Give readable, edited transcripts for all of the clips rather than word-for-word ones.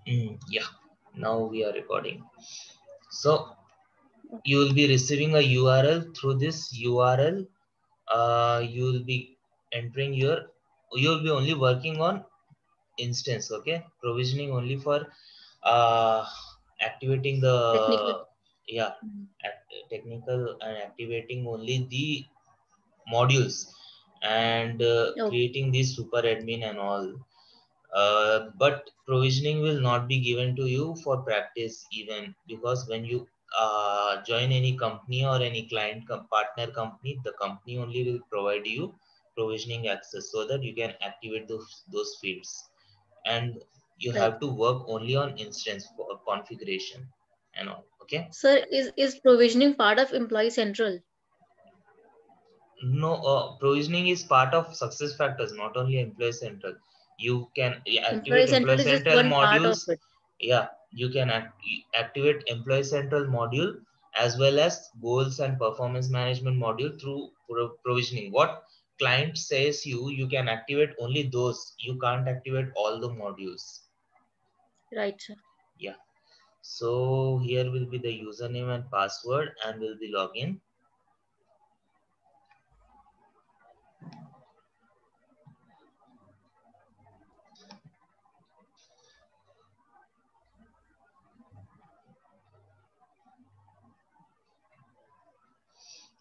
Yeah, now we are recording. So you will be receiving a URL. Through this URL, you will be entering you will be only working on instance, okay? Provisioning only for uh, activating Technical. the, yeah, technical, and activating only the modules, and Okay. creating the super admin and all. But provisioning will not be given to you for practice even, because when you join any company or any partner company, the company only will provide you provisioning access so that you can activate those fields, and you Right. have to work only on instance for configuration and all, okay? Sir, is provisioning part of Employee Central? No, provisioning is part of success factors, not only employee central. You can Employee activate employee Central is just central one part of modules. it. Yeah, you can activate employee central module as well as goals and performance management module through provisioning. What client says you can activate only those. You can't activate all the modules. Right, sir. Yeah. So here will be the username and password, and will be login.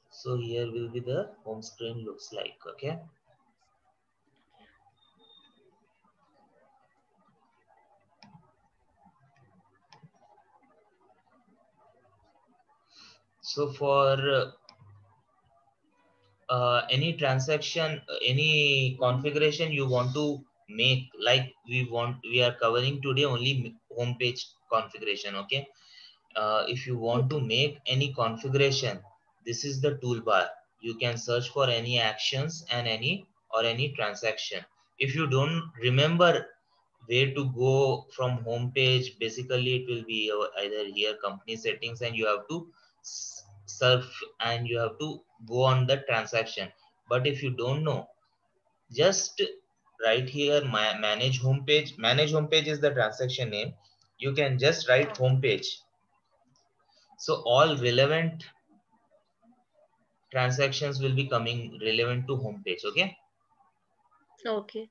So here will be the home screen looks like, okay? So for any transaction, any configuration you want to make, like we are covering today only home page configuration, okay? If you want to Okay. make any configuration, this is the toolbar. You can search for any actions and any transaction. If you don't remember where to go from home page, basically it will be either here company settings, and you have to surf, and you have to go on the transaction. But if you don't know, just write here manage home page is the transaction name. You can just write home page, so all relevant transactions will be coming relevant to home page, okay? Okay.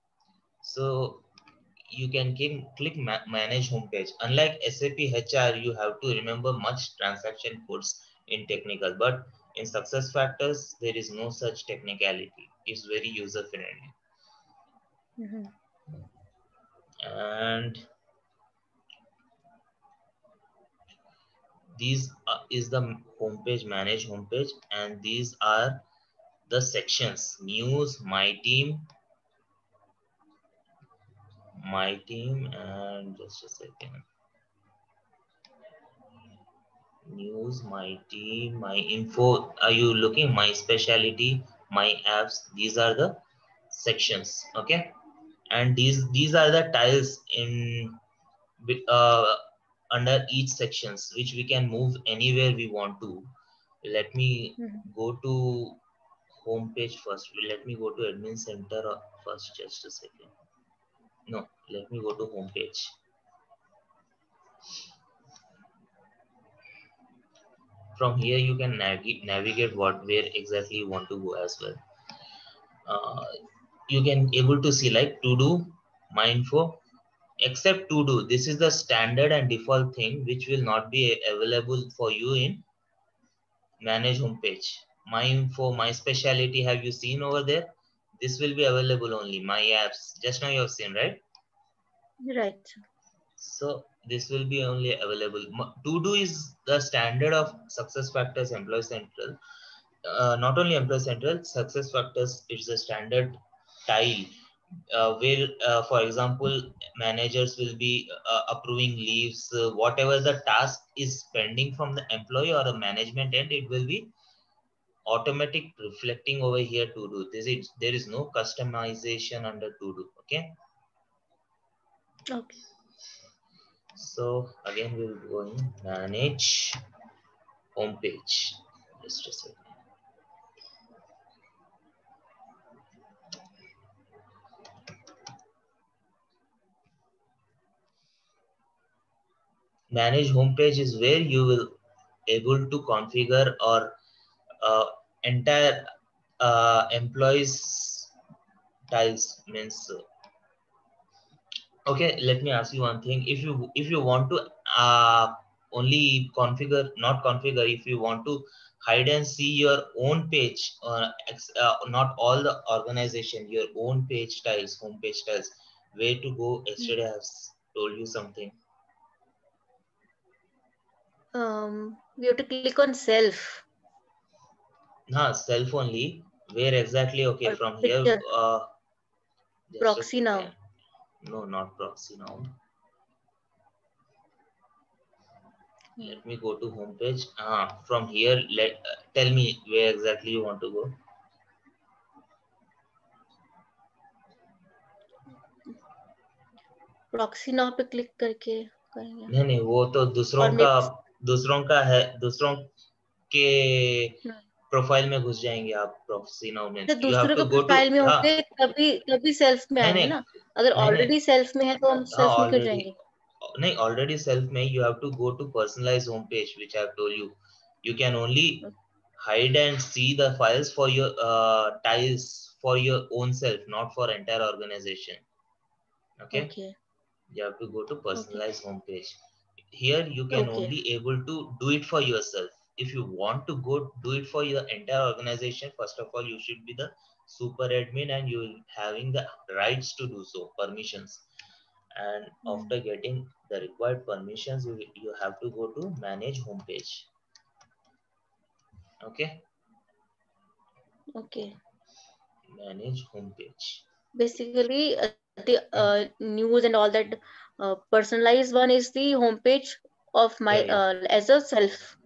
So you can click manage homepage. Unlike SAP HR, you have to remember much transaction codes in technical, but in success factors there is no such technicality. It's very user friendly. Mm-hmm. And these is the homepage, manage homepage, and these are the sections: news, my team, and just a second, news, my team, my info. Are you looking my specialty, my apps? These are the sections, okay? And these are the tiles in uh, under each sections, which we can move anywhere we want to. Let me Mm-hmm. go to home page first. Let me go to admin center first. Just a second. No, let me go to home page. From here you can navigate where exactly you want to go as well. uh, you can able to see like to do, my info. Except to do, this is the standard and default thing which will not be available for you in manage homepage. My info, my specialty, have you seen over there? This will be available only my apps. Just now you have seen, right? Right, sir. So this will be only available. To do is the standard of success factors employee central. Not only employee central, success factors is the standard tile, where for example managers will be approving leaves, whatever the task is pending from the employee or a management end, it will be automatic reflecting over here to do this. There is no customization under to do, okay? Okay. So again we'll go in manage homepage. Just a second. manage homepage is where you will able to configure or entire employees tiles means okay, let me ask you one thing. If you want to only configure, not configure, if you want to hide and see your own page, not all the organization, your own page styles, home page styles, where to go? Yesterday I have told you something. We have to click on self Self only. Where exactly? Okay, or from here. picture Just a proxy second. now. No, not proxy now. Let me go to home page. From here, tell me where exactly you want to go. Proxy now पे click करके करेंगे नहीं, वो तो दूसरों का है, दूसरों के प्रोफाइल में घुस जाएंगे आप प्रॉक्सी नाउ में. यू हैव दूसरे टू के गो टू. प्रोफाइल में होंगे तभी सेल्फ में आएंगे ना. अगर ऑलरेडी सेल्फ में है तो हम सेल्फ में क्यों जाएंगे? नहीं, ऑलरेडी सेल्फ में you have to go to personalized home page, which I have told you. You can only hide and see the files for your tiles for your own self, not for entire organization. Okay. You have to go to personalized home page. Here you can only able to do it for yourself. If you want to go do it for your entire organization, first of all you should be the super admin and you having the rights to do so, permissions. And after getting the required permissions, you have to go to manage homepage. Okay. Manage homepage. Basically the news and all that personalized one is the homepage of my as a self,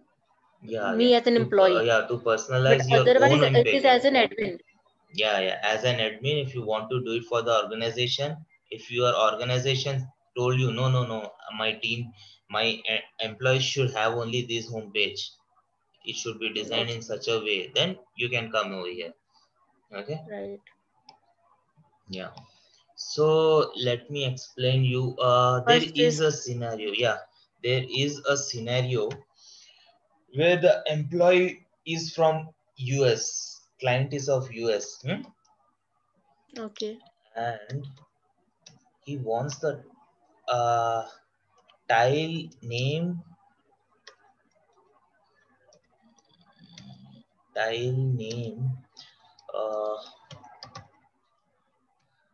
me as an employee. To personalize but your otherwise own it is as an admin. As an admin, if you want to do it for the organization, if your organization told you no, my team, my employees should have only this homepage, it should be designed in such a way, then you can come over here. Okay. Right. Yeah. So let me explain you. There is a scenario. There is a scenario where the employee is from US, client is of US. Okay. And he wants the tile name.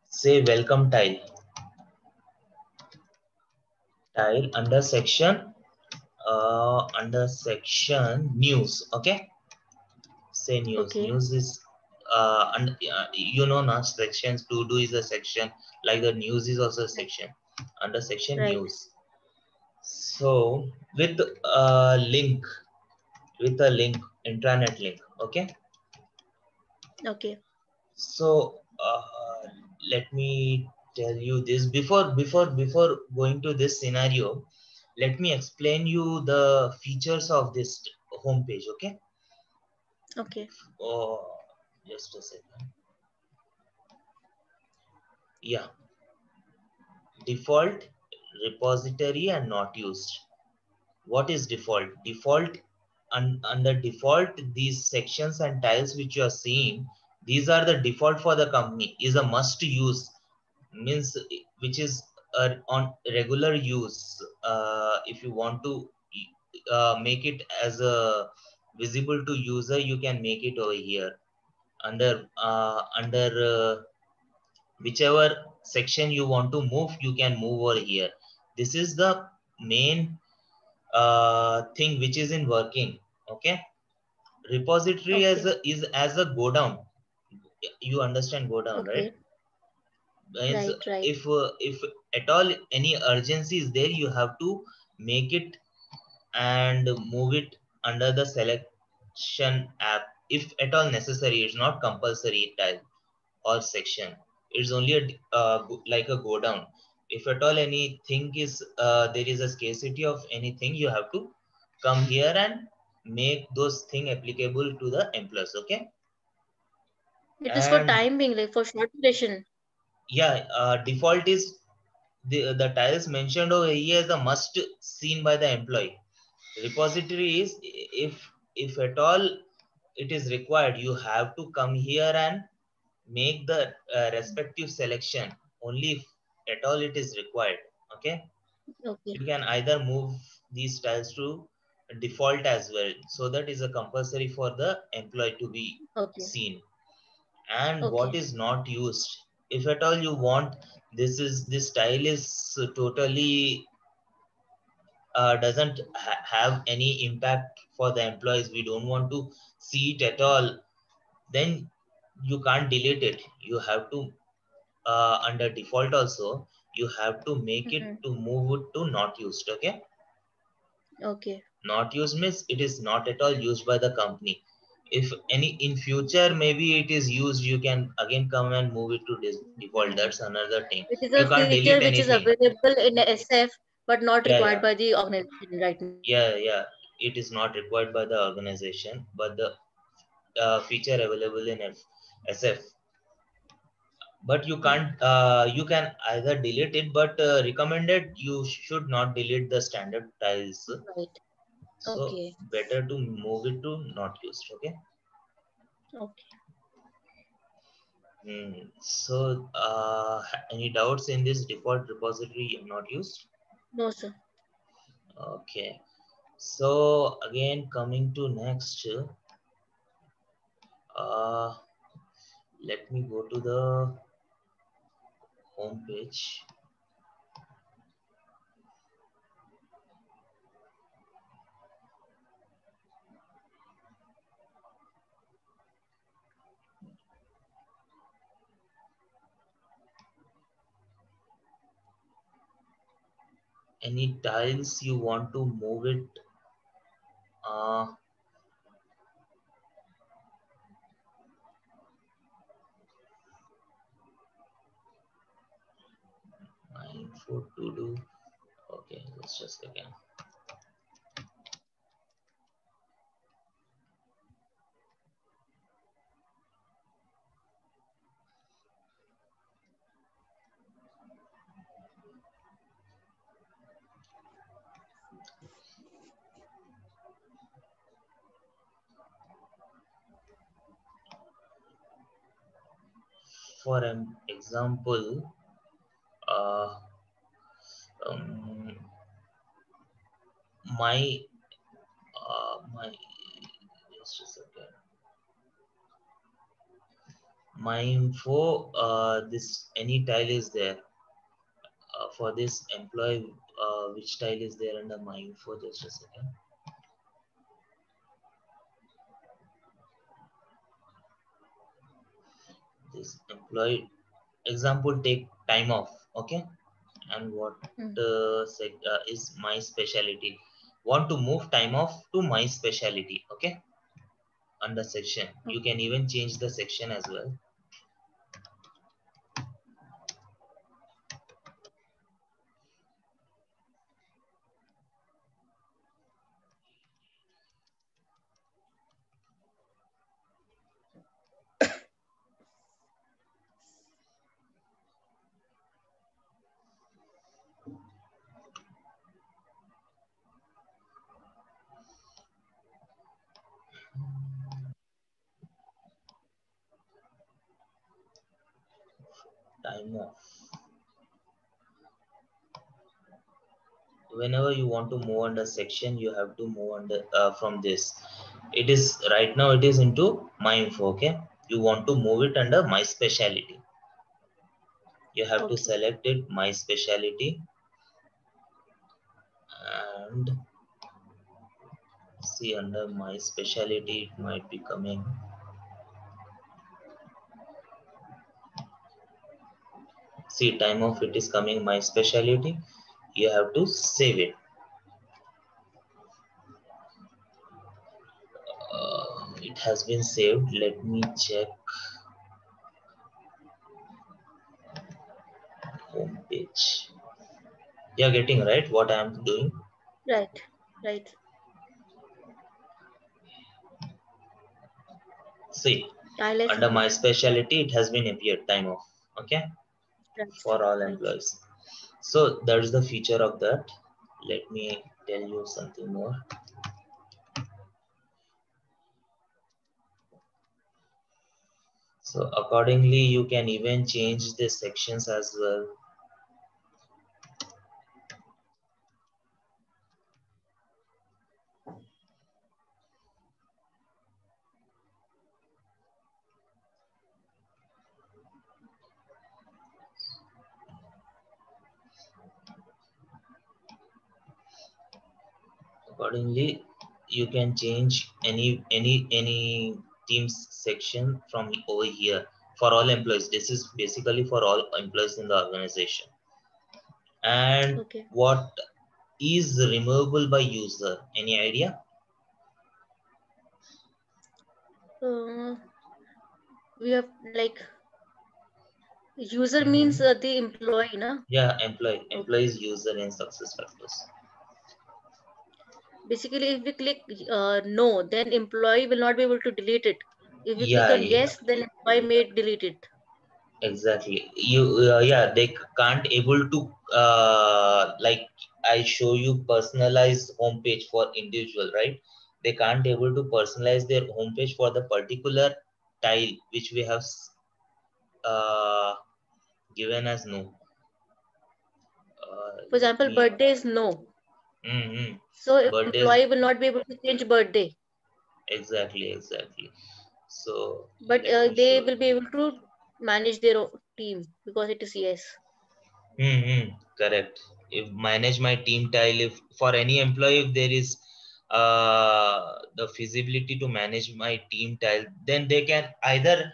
Say welcome tile under section news. Okay. Say news. News is you know now sections to do is a section, like the news is also a section under section news. So with a link, intranet link. Okay. So let me tell you this. Before going to this scenario, let me explain you the features of this homepage. Okay. Just a second. Default, repository, and not used. What is default? Under default, these sections and tiles which you are seeing, these are the default for the company, is a must use, means which is on regular use. If you want to make it as a visible to user, you can make it over here under whichever section you want to move, you can move over here. This is the main thing which is in working. Okay. Repository is as a go down. You understand go down, right? If at all any urgency is there, you have to make it and move it under the selection app if at all necessary. It's not compulsory tile or section. It's only like a go down. If at all anything is there is a scarcity of anything, you have to come here and make those things applicable to the employees. Okay. It is for time being, like for short duration. Default is the tiles mentioned over here is the must seen by the employee. Repository is if at all it is required, you have to come here and make the respective selection only if at all it is required. Okay. Okay. You can either move these tiles to default as well, so that is a compulsory for the employee to be seen. And what is not used, if at all you want, this tile is totally doesn't have any impact for the employees, we don't want to see it at all, then you can't delete it. You have to under default also you have to make it to move it to not used. Okay. Okay. Not used means it is not at all used by the company. If any in future maybe it is used, you can again come and move it to default. That's another thing. It is You a can't feature delete which is anything. available in SF but not required Yeah. by the organization right now. Yeah. It is not required by the organization, but the feature available in SF. But you can't. You can either delete it, but recommended you should not delete the standard tiles. Right. So better to move it to not used. Okay. Okay. So any doubts in this default repository not used? No, sir. Okay. So again, coming to next, let me go to the home page. Any tiles you want to move it? Info to do. Okay, let's just again. For an example, my just a second. My info, this any tile is there for this employee, which tile is there under my info? Just a second. This employee example, take time off. Okay. And what is my specialty? Want to move time off to my specialty. Okay. Under section, you can even change the section as well. Time off. Whenever you want to move under section, you have to move under from this. It is right now it is into my info. Okay. You want to move it under my specialty. You have to select it my specialty and see under my specialty it might be coming. See, time of it is coming my specialty. You have to save it. It has been saved. Let me check home page. You're getting right what I am doing? Right. See, under my specialty, it has been appeared time off. Okay. For all employees. So that's the feature of that. Let me tell you something more. So accordingly, you can even change the sections as well. Accordingly, you can change any teams section from over here for all employees. This is basically for all employees in the organization. And what is removable by user? Any idea? We have like user means the employee, na? Yeah, employee is user in SuccessFactors. Basically, if we click no, then employee will not be able to delete it. If we click Yeah, on yes, then employee may delete it. Exactly. You yeah, they can't able to like I show you personalized homepage for individual, right? They can't able to personalize their homepage for the particular tile which we have uh, given as no. For example, birthday is no. So employee will not be able to change birthday. Exactly. So but they will be able to manage their team because it is yes. Correct. If manage my team tile, if for any employee, if there is the feasibility to manage my team tile, then they can either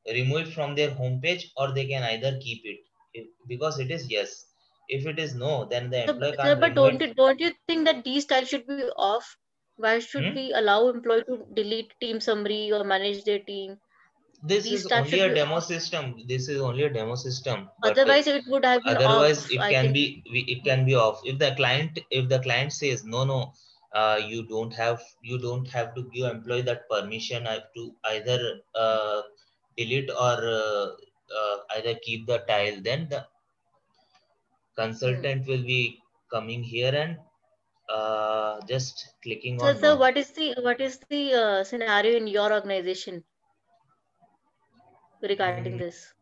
remove it from their homepage or they can either keep it. Because it is yes. If it is no, then the employee can't But remove it. don't you think that these styles should be off? Why should we allow employee to delete team summary or manage their team? This These is styles only should a be demo off. system. This is only a demo system, but Otherwise it would have been otherwise off, it I can think. be it can be off. If the client says no, you don't have to give employee that permission to either delete or either keep the tile. Then the consultant will be coming here and just clicking on So no. what is the scenario in your organization regarding this?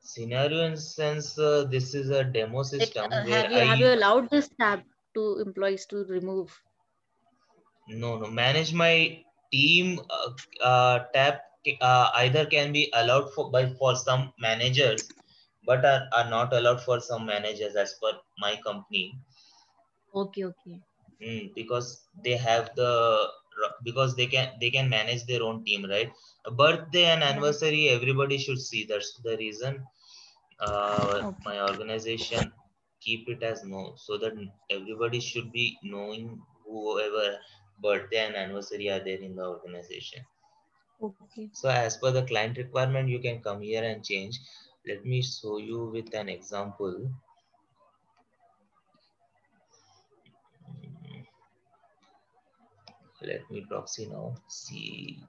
Scenario in sense, this is a demo Like, system where have you allowed this tab to employees to remove? no manage my team tab either can be allowed for some managers, but are not allowed for some managers as per my company. Okay. Because they have because they can manage their own team, right? A birthday and Right. anniversary everybody should see. That's the reason Okay. my organization keep it as no, so that everybody should be knowing whoever birthday and anniversary are there in the organization. Okay. So as per the client requirement, you can come here and change. Let me show you with an example. Let me proxy now. See.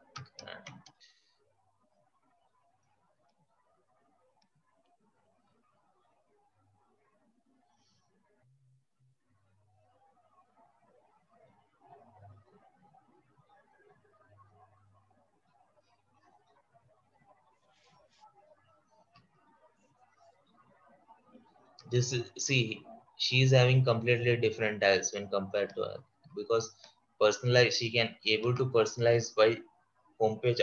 This is see, she is having completely different tiles when compared to her, because personalize she can able to personalize by homepage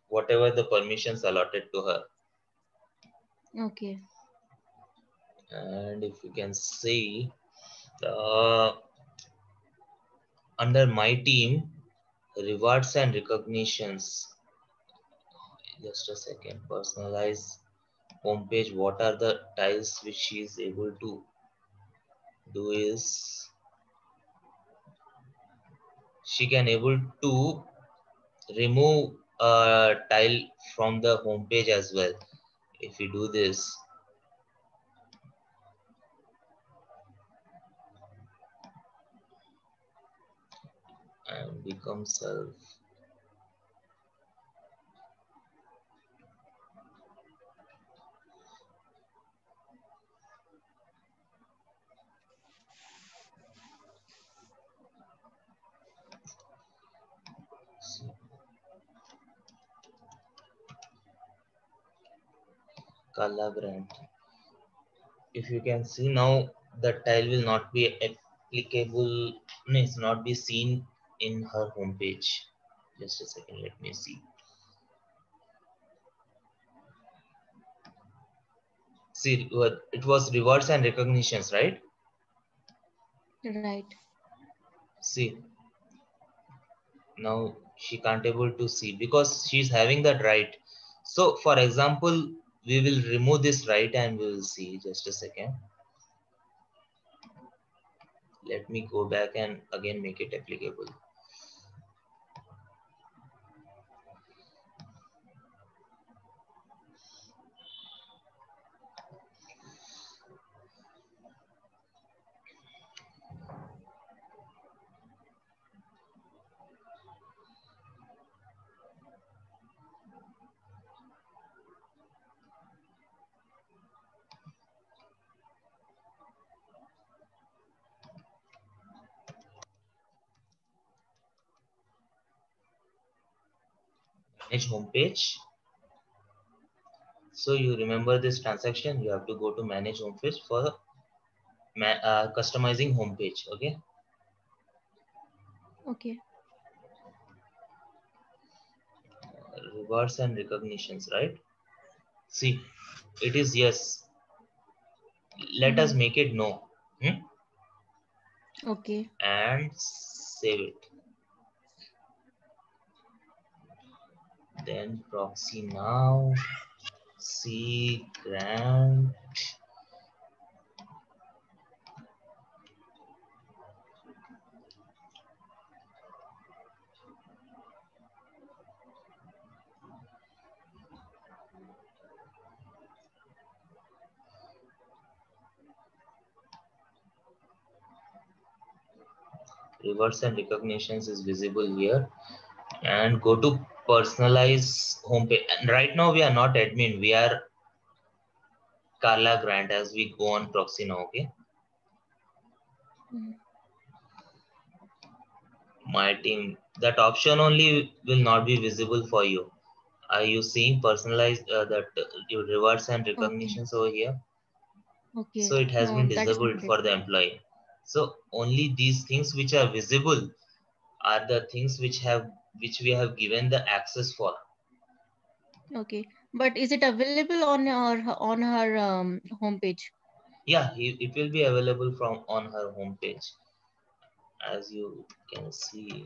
whatever the permissions allotted to her. Okay. And if you can see uh, under my team rewards and recognitions, just a second, personalize homepage, what are the tiles which she is able to do is she can able to remove a tile from the home page as well. If we do this, and become self, Carla Grant. If you can see now, the tile will not be applicable, means not be seen in her homepage. Just a second, let me see. See, it was rewards and recognitions, right? Right. See, now she can't able to see because she's having that right. So for example, we will remove this right and we will see. Just a second. Let me go back and again make it applicable. Manage homepage. So you remember this transaction, you have to go to manage homepage for customizing homepage. Okay. Okay. Rewards and recognitions, right? See, it is yes. Let us make it no. Okay. And save it. Then proxy now. C grant. Rewards and recognitions is visible here. And go to personalize homepage. And right now we are not admin, we are Carla Grant as we go on proxy now. Okay. My team, that option only will not be visible for you. Are you seeing personalized your rewards and recognitions over here? Okay. So it has No, been that is disabled for the employee. So only these things which are visible are the things which we have given the access for. Okay, but is it available on her homepage? Yeah, it will be available from on her homepage, as you can see.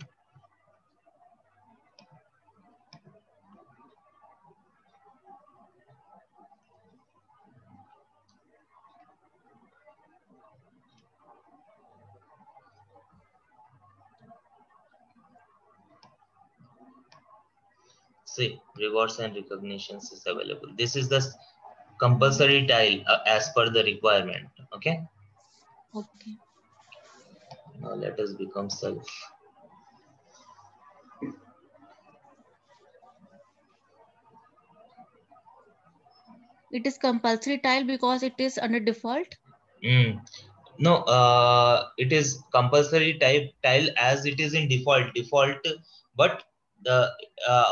See, rewards and recognitions is available. This is the compulsory tile as per the requirement. Okay. Okay. Now let us become self. It is compulsory tile because it is under default. No, it is compulsory tile as it is in default, but the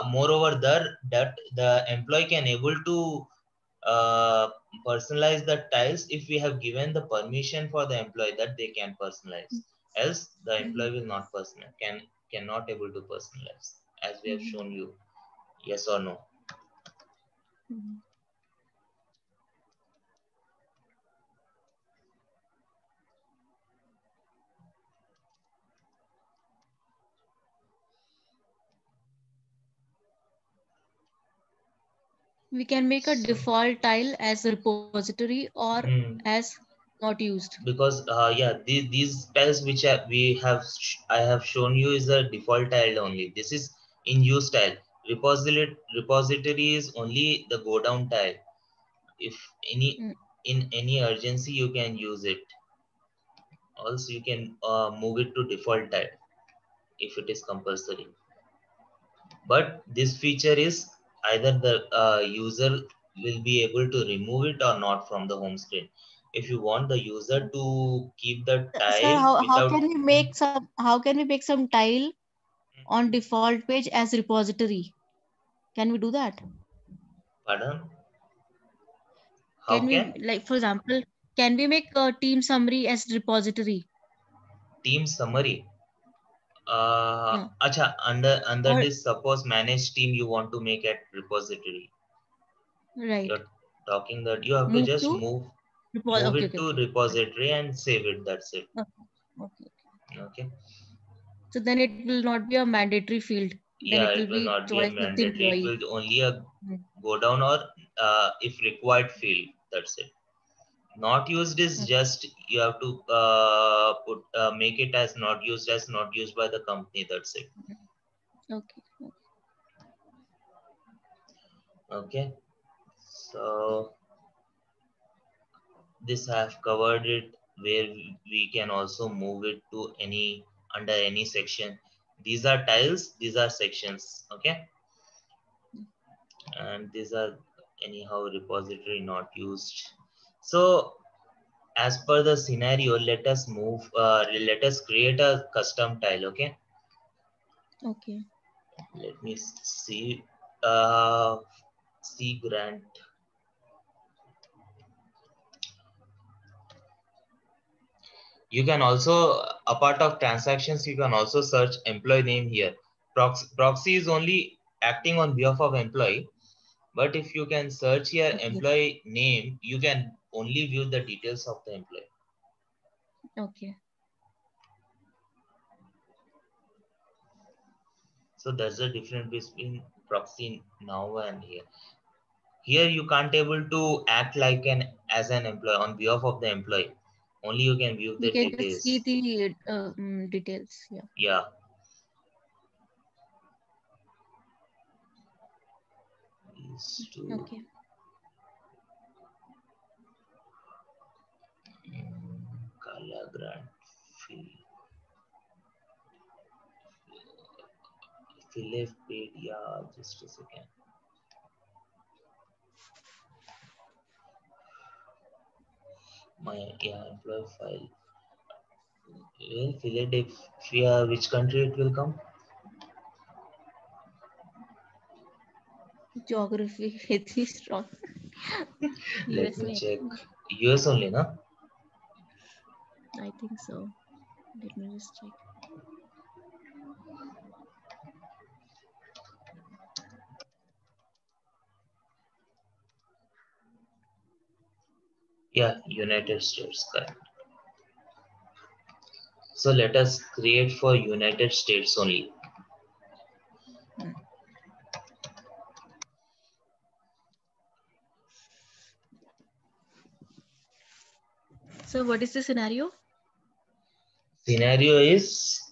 moreover that the employee can able to personalize the tiles if we have given the permission for the employee that they can personalize. Else the employee will not cannot able to personalize, as we have shown you. Yes or no? We can make a default tile as a repository or as not used. Because yeah, these tiles which I have shown you is a default tile only. This is in use tile. Repository is only the go down tile. If in any urgency you can use it. Also you can move it to default tile if it is compulsory. But this feature is either the user will be able to remove it or not from the home screen. If you want the user to keep the tile Sir, how without, can we make some tile on default page as repository? Can we do that? pardon? Can we, like, for example, can we make a team summary as repository? Team summary. Acha, under this, suppose manage team you want to make at repository. Right. You're talking that you have to just move it to repository and save it. That's it. Okay. So then it will not be a mandatory field. Then it will not be a mandatory. It will only go down or if required field. That's it. Not used is just you have to make it as not used by the company. That's it. Okay. Okay. So this I have covered it, where we can also move it to any under any section. These are tiles, these are sections. Okay. And these are anyhow repository not used. So as per the scenario, let us create a custom tile. Okay. Let me see. C grant. You can also, a part of transactions, you can also search employee name here. Proxy is only acting on behalf of employee, but if you can search here employee name, you can only view the details of the employee. Okay. So there's a difference between proxy now and here. Here you can't able to act like as an employee on behalf of the employee. Only you can view the details. Just see the details. Yeah. These two. Okay. Kala grant fee. Philip paid. Yeah, just a second. My employee file. Well, Philadelphia, which country it will come? Geography, it is strong. Let me check. US only, no? I think so. Let me just check. Yeah, United States, correct. So let us create for United States only. So what is the scenario? Scenario is,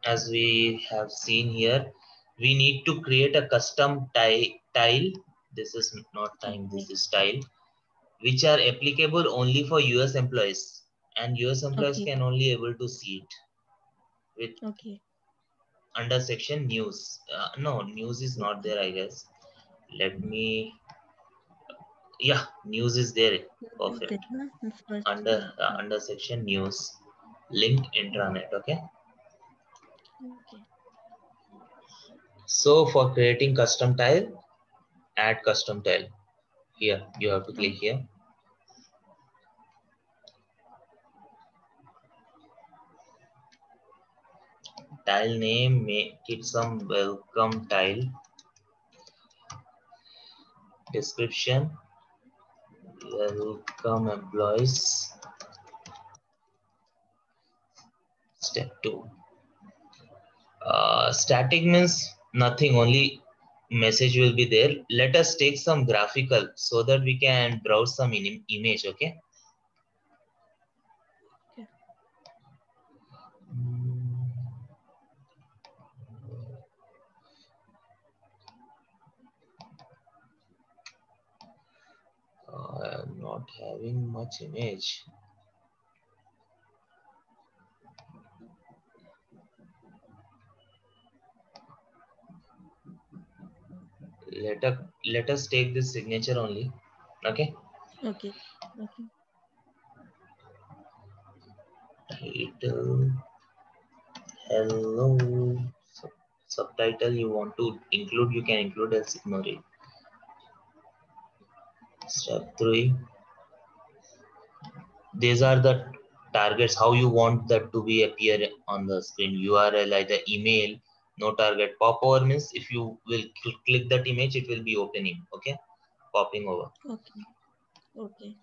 as we have seen here, we need to create a custom tile. This is not time, this is tile, which are applicable only for US employees, and US employees can only able to see it with under section news. No, news is not there, I guess. Let me, yeah, news is there. Perfect. Under section news, link intranet. Okay. So for creating custom tile, add custom tile. Here you have to click here. Tile name, make it some welcome tile. Description, welcome employees. Step 2. Static means nothing, only message will be there. Let us take some graphical so that we can browse some image. Okay. I am not having much image. Let us take this signature only. Okay. Title, hello. Subtitle you want to include, you can include, else ignore it. Step 3. These are the targets, how you want that to be appear on the screen. URL, either email, no target. Pop over means if you will click that image, it will be opening. Okay, popping over. Okay. Okay.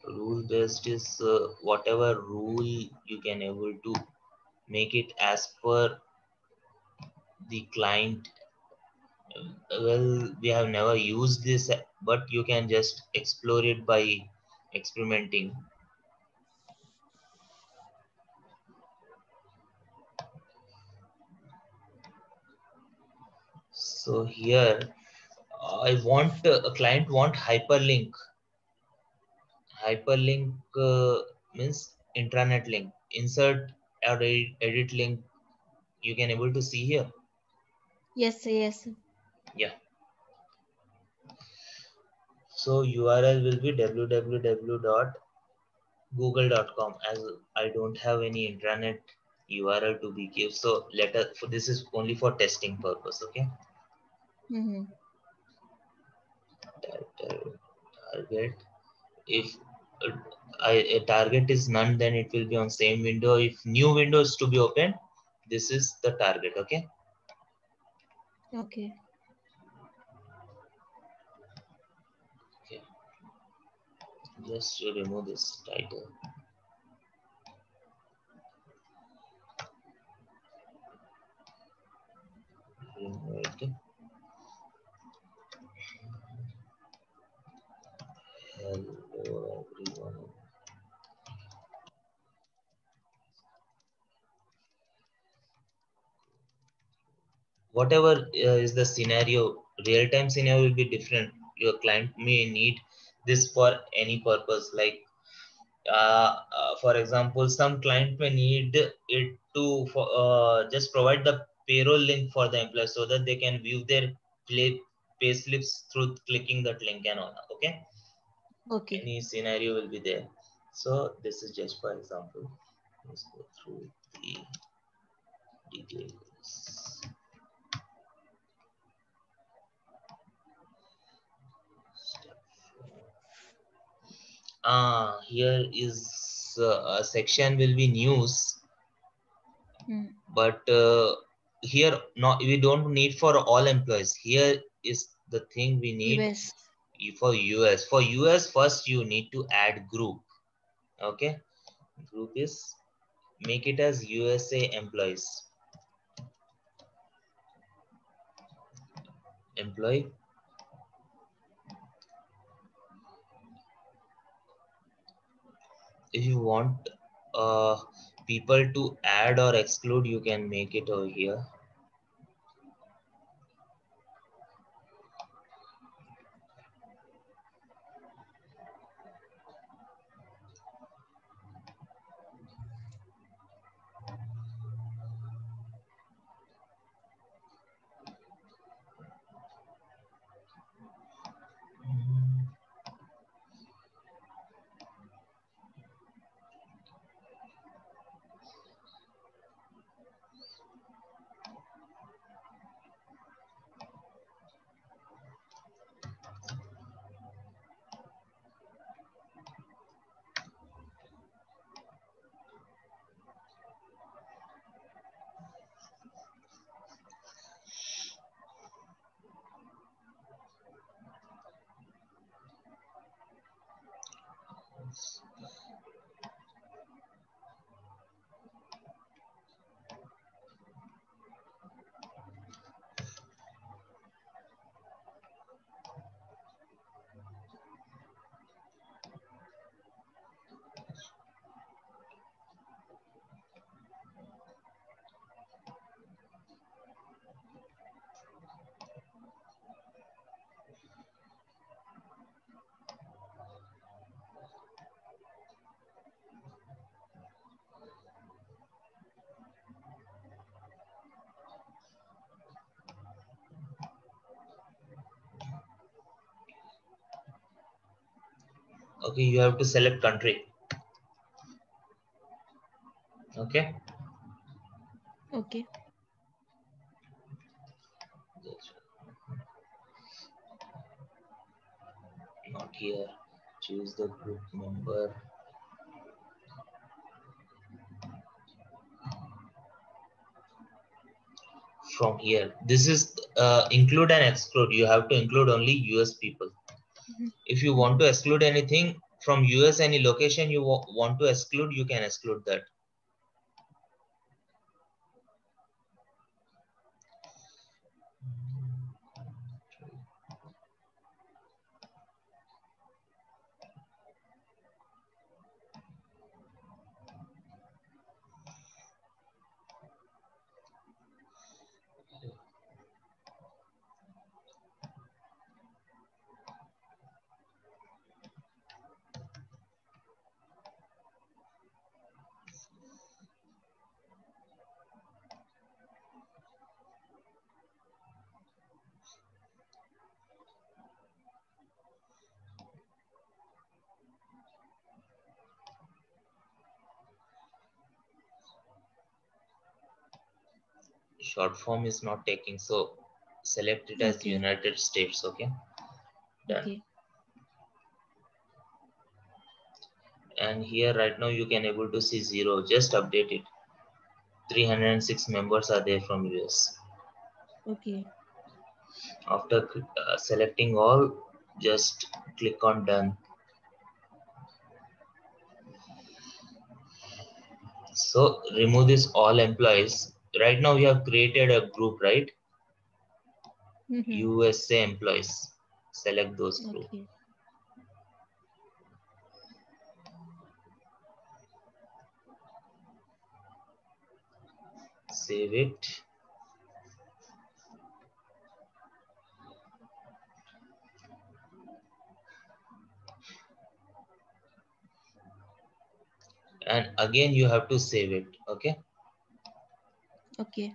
Rule based is whatever rule you can able to make it as per the client. Well, we have never used this, but you can just explore it by experimenting. So here I want a client want hyperlink. Hyperlink means intranet link. Insert or edit link. You can able to see here. Yes, yes. Yeah. So URL will be www.google.com, as I don't have any intranet URL to be give. So let us, for this is only for testing purpose. Okay. Mm-hmm. Target. If a target is none, then it will be on same window. If new window is to be opened, this is the target. Okay. Okay. Okay. Just to remove this title. Remove it. Hello everyone. Whatever is the scenario, real-time scenario will be different. Your client may need this for any purpose, like for example, some client may need it to just provide the payroll link for the employee so that they can view their pay slips through clicking that link and all. Okay. Okay. Any scenario will be there. So this is just for example. Let's go through the details. Here is a section will be news, but here we don't need for all employees. Here is the thing we need US. for US. For US, first you need to add group. Okay, group is make it as USA employees. Employee. If you want people to add or exclude, you can make it over here. Okay, you have to select country. Okay. Okay. Not here. Choose the group member. From here, this is include and exclude. You have to include only US people. If you want to exclude anything from US, any location you want to exclude, you can exclude that. Short form is not taking, so select it as United States. Okay, done. Okay. And here right now you can able to see 0. Just update it. 306 members are there from US. Okay. After selecting all, just click on done. So remove this all employees. Right now we have created a group, right? USA employees. Select those group. Okay. Save it. And again you have to save it. Okay. Okay.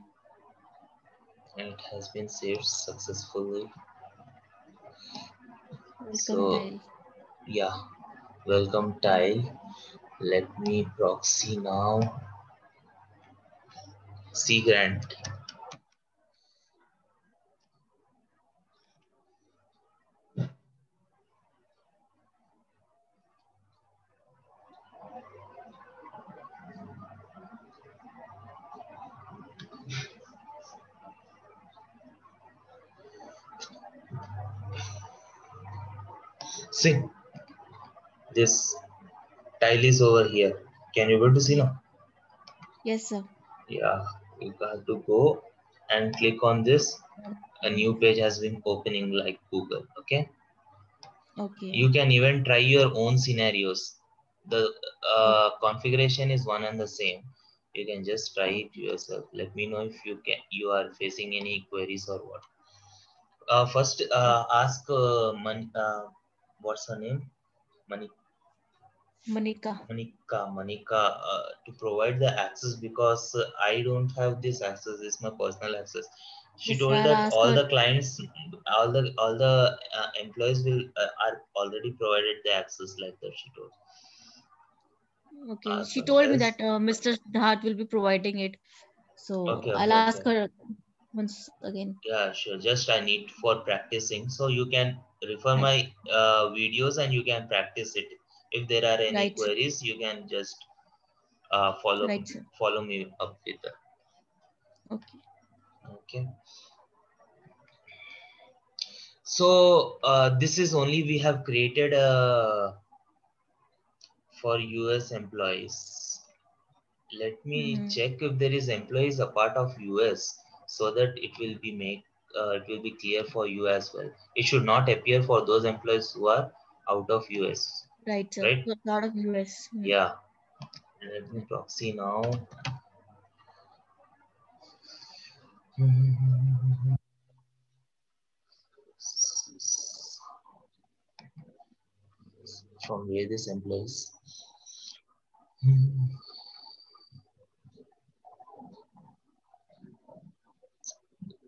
And it has been saved successfully. Welcome, so Tile. Yeah, welcome Tile. Let me proxy now. Sea Grant. See, this Tile is over here. Can you able to see now? Yes, sir. Yeah, you have to go and click on this. A new page has been opening like Google. Okay. Okay. You can even try your own scenarios. The configuration is one and the same. You can just try it yourself. Let me know if you are facing any queries or what. First, ask what's her name? Manika. Manika, to provide the access, because I don't have this access. This is my personal access. She Yes, told I'll that ask all her. the clients, all the employees will are already provided the access, like that. She told. Okay. She told me that Mr. Siddharth will be providing it. So I'll ask her once again. Yeah, sure. Just I need for practicing. So you can refer my videos and you can practice it. If there are any queries, you can just follow me up with that. Okay. So this is only we have created for US employees. Let me check if there is employees a part of US, so that it will be clear for you as well. It should not appear for those employees who are out of US. Right, sir. Right? Out of US. Yeah. Let me proxy now. From where this employees.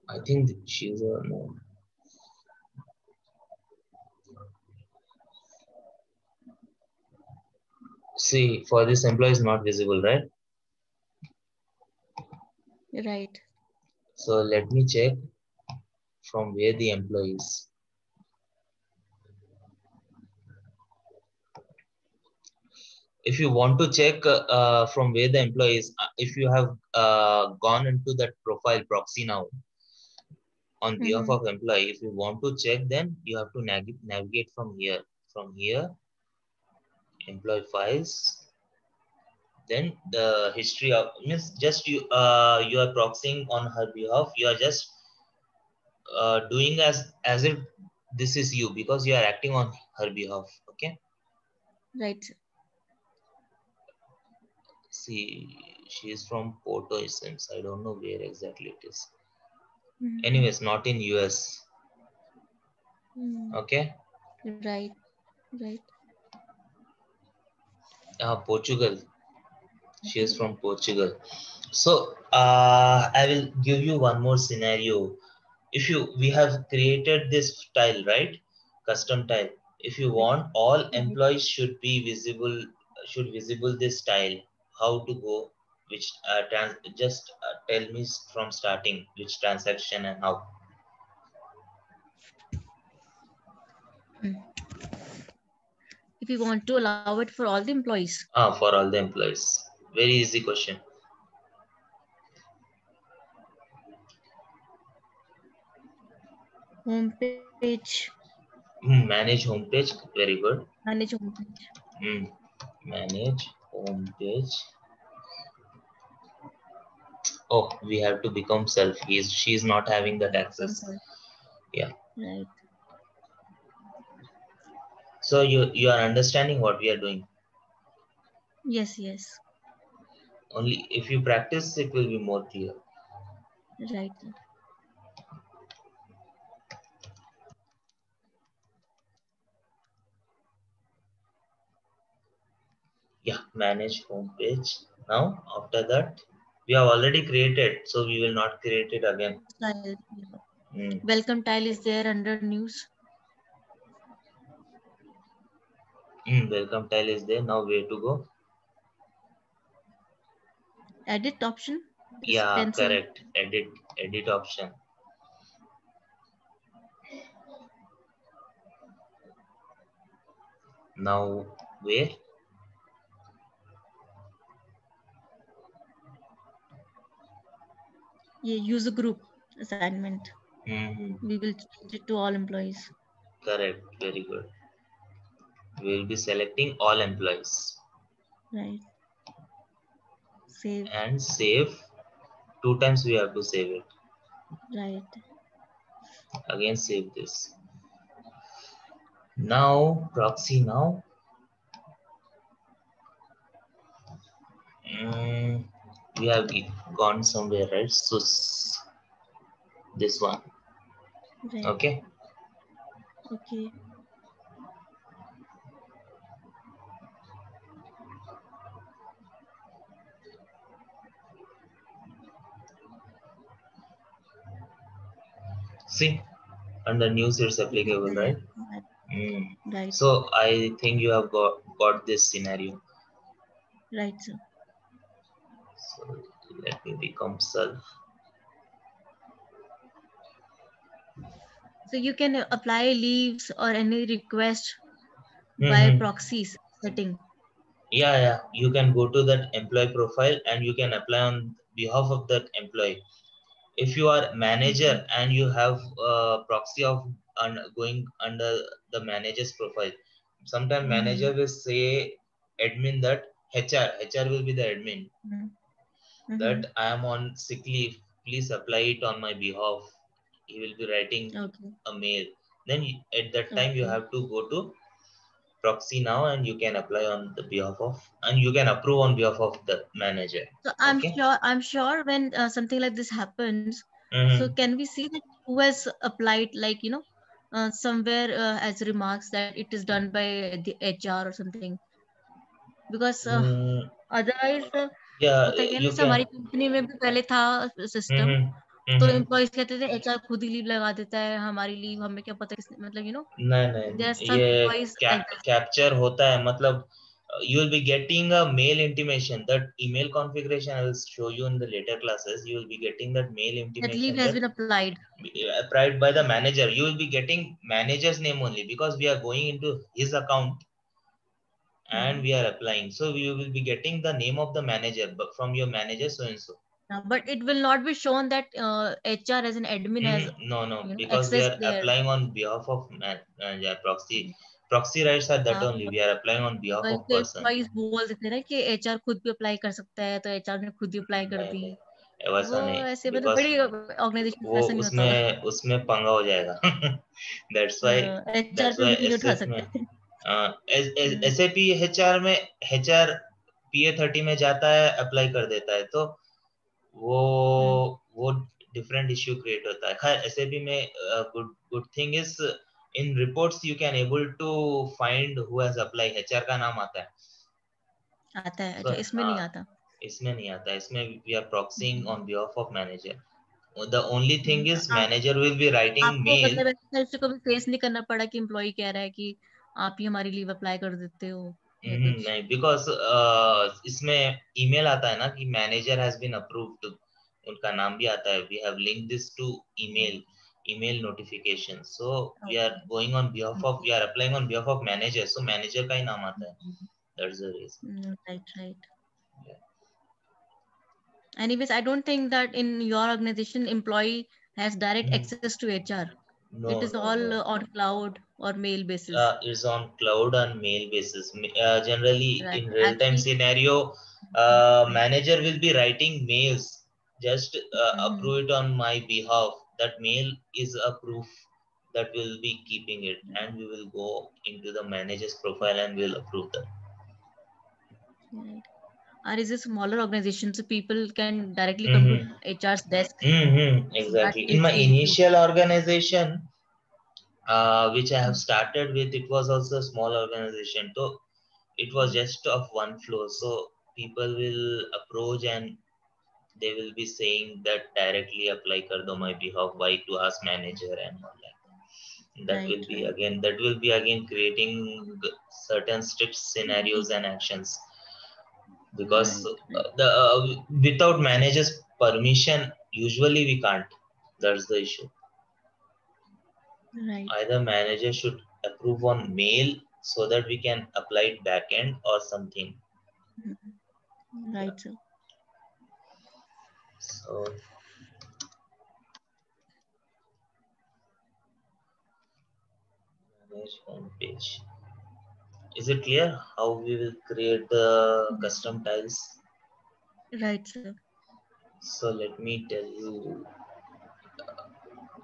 I think she's a no. See, for this employee is not visible, right? Right. So let me check from where the employee is. If you want to check from where the employee is, if you have gone into that profile proxy now on behalf of employee, if you want to check, then you have to navigate from here. From here, employee files. Then the history of means just you are proxying on her behalf. You are just doing as if this is you, because you are acting on her behalf. Okay. Right. See, she is from Porto, it seems. I don't know where exactly it is. Anyways, not in US. Okay. Right. Right. Portugal. She is from Portugal. So I will give you one more scenario. If we have created this tile, right? Custom tile. If you want all employees should visible this tile. How to go? Which just tell me from starting which transaction and how. If you want to allow it for all the employees. For all the employees. Very easy question. Homepage. Manage homepage. Very good. Manage homepage. Manage homepage. Oh, we have to become self. She's not having that access. Yeah. Right. So you are understanding what we are doing? Yes, yes. Only if you practice, it will be more clear. Right. Yeah, manage homepage. Now, after that, we have already created, so we will not create it again. Welcome tile is there under news. Welcome tile is there. Now where to go? Edit option. Yeah, pencil. Correct. Edit option. Now where? Yeah, use a group assignment. We will change it to all employees. Correct. Very good. We will be selecting all employees. Right. Save. And save. 2 times we have to save it. Right. Again save this. Now proxy now. We have gone somewhere, right? So this one. Right. Okay. Okay. See, under news it's applicable, right? Right. So I think you have got this scenario. Right, sir. So let me become self. So you can apply leaves or any request by proxies setting. Yeah. You can go to that employee profile and you can apply on behalf of that employee. If you are manager and you have a proxy of going under the manager's profile, sometimes manager will say admin that HR will be the admin that I am on sick leave, please apply it on my behalf. He will be writing a mail. Then at that time you have to go to proxy now and you can apply on the behalf of, and you can approve on behalf of the manager. So I'm sure when something like this happens, so can we see that who has applied, like, somewhere as remarks that it is done by the HR or something, because otherwise you can. हमारी company में भी पहले था system, तो employees कहते थे HR खुद ही leave लगा देता है, हमारी लीव हमें क्या पता किसने, मतलब नहीं ये कैप्चर होता है, मतलब you will be getting a mail intimation. That email configuration I will show you in the later classes. You will be getting that mail intimation that leave has been applied by the manager. You will be getting manager's name only because we are going into his account. and we are applying. So we will be getting the name of the manager, but from your manager so and so. But it will not be shown that HR as an admin has no, because we access are there. applying on behalf of proxy rights are that only. We are applying on behalf of person. Employees बोल देते ना कि HR खुद भी apply कर सकता है, तो एचआर ने खुद ही अप्लाई कर दी. नहीं वैसा वो नहीं, ऐसे मतलब बिकॉज बड़ी ऑर्गेनाइजेशन वो ऐसा नहीं होता होगा. उसमें पंगा हो जाएगा. दैट्स एचआर पे भी नहीं उठा एसएफ में सकते. SAP HR में HR PA30 में जाता है, अप्लाई कर देता है, तो वो डिफरेंट इश्यू क्रिएट होता है. खैर SAP में good thing is in reports you can able to find who has apply. HR का नाम आता है. अच्छा, इसमें नहीं आता. इसमें नहीं आता. इसमें we are proxying on behalf of manager. The only thing is manager will be writing आपको mail. मतलब ऐसे कभी फेस नहीं करना पड़ा कि एम्प्लॉय कह रहा है कि आप ही हमारी लीव अप्लाई कर देते हो या कुछ? नहीं, बिकॉज इसमें ईमेल आता है ना कि मैनेजर हैज बीन अप्रूव्ड. उनका नाम भी आता है. We have link this to email notification. So we are going on behalf of, we are applying on behalf of manager, so manager का ही नाम आता है. That's the reason. Right. Anyways, I don't think that in your organization employee has direct access to HR. No, it is all on cloud or mail basis. It's on cloud and mail basis. Generally, Right. in real time scenario, manager will be writing mails. Just approve it on my behalf. That mail is a proof that we'll be keeping it, and we will go into the manager's profile and we'll approve that. Right. Or is a smaller organization, so people can directly come to HR's desk? Exactly. In my initial organization, which I have started with, it was also a small organization. So it was just of one floor. So people will approach and they will be saying that directly apply kar do my behalf, why to ask manager and all that. That will be again creating certain strict scenarios and actions, because the without manager's permission usually we can't. That's the issue. Right. Either manager should approve on mail so that we can apply it back end or something. Right, sir. So manage home page. Is it clear how we will create the custom tiles? Right, sir. So let me tell you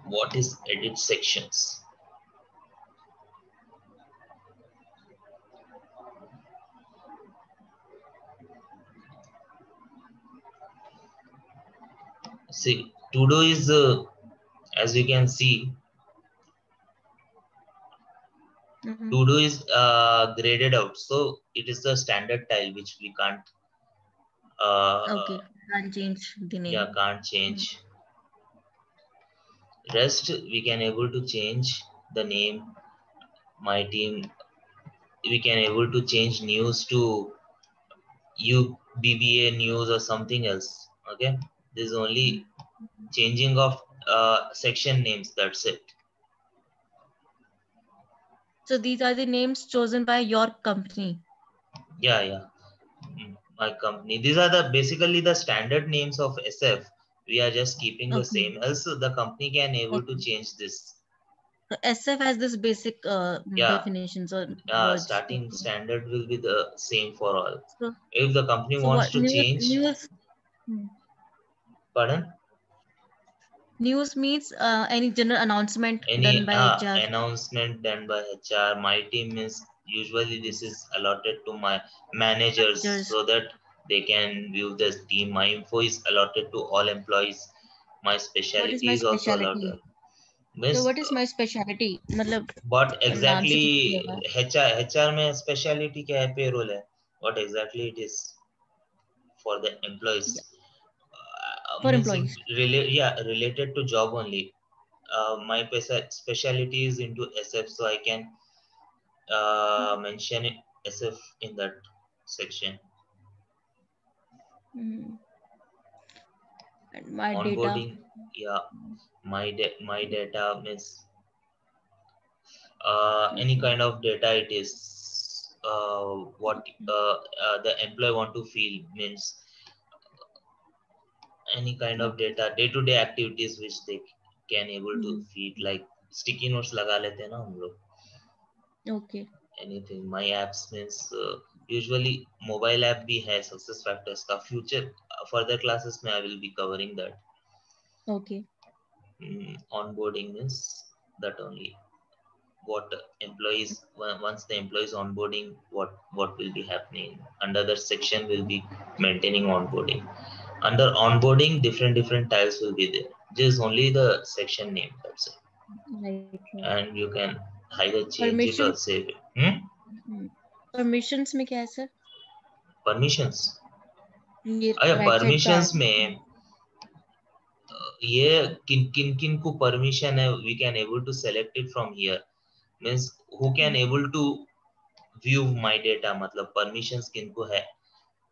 what is edit sections. See, to-do is as you can see, to-do is graded out, so it is the standard tile which we can't can't change the name. Yeah, can't change. Rest we can able to change the name. My team, we can able to change news to UBBA news or something else. Okay, this is only changing of section names, that's it. So these are the names chosen by your company? Yeah, my company. These are the basically the standard names of SF. We are just keeping the same, else the company can able to change this. So SF has this basic definitions or words. Starting standard will be the same for all. So, if the company wants to change news. Pardon? News means any general announcement done by HR. Announcement done by HR. My team means usually this is allotted to my managers so that they can view this team. My info is allotted to all employees. My specialty is also allotted. So what is my specialty? What exactly HR में specialty क्या है? Payroll है. What exactly it is for the employees? For employees. Related to job only. My specialty is into SF, so I can mention it SF in that section. And my onboarding data. my data means any kind of data it is. what the employee want to feel, means any kind of data, day-to-day activities which they can able to feed, like sticky notes laga lete na hum log. Okay. Anything. My apps means usually mobile app bhi hai success factors ka. Future further classes mein I will be covering that. Okay. Onboarding means that only. What employees, once the employees onboarding, what will be happening under that section will be maintaining onboarding. Under onboarding, different tiles will be there, just only the section name, that's it. Right. And you can either change it or Permission. save it. Permissions में क्या है sir? Permissions, ये right side पे permissions आया. में ये किन को permission है, we can able to select it from here. Means who can able to view my data, मतलब permissions किनको है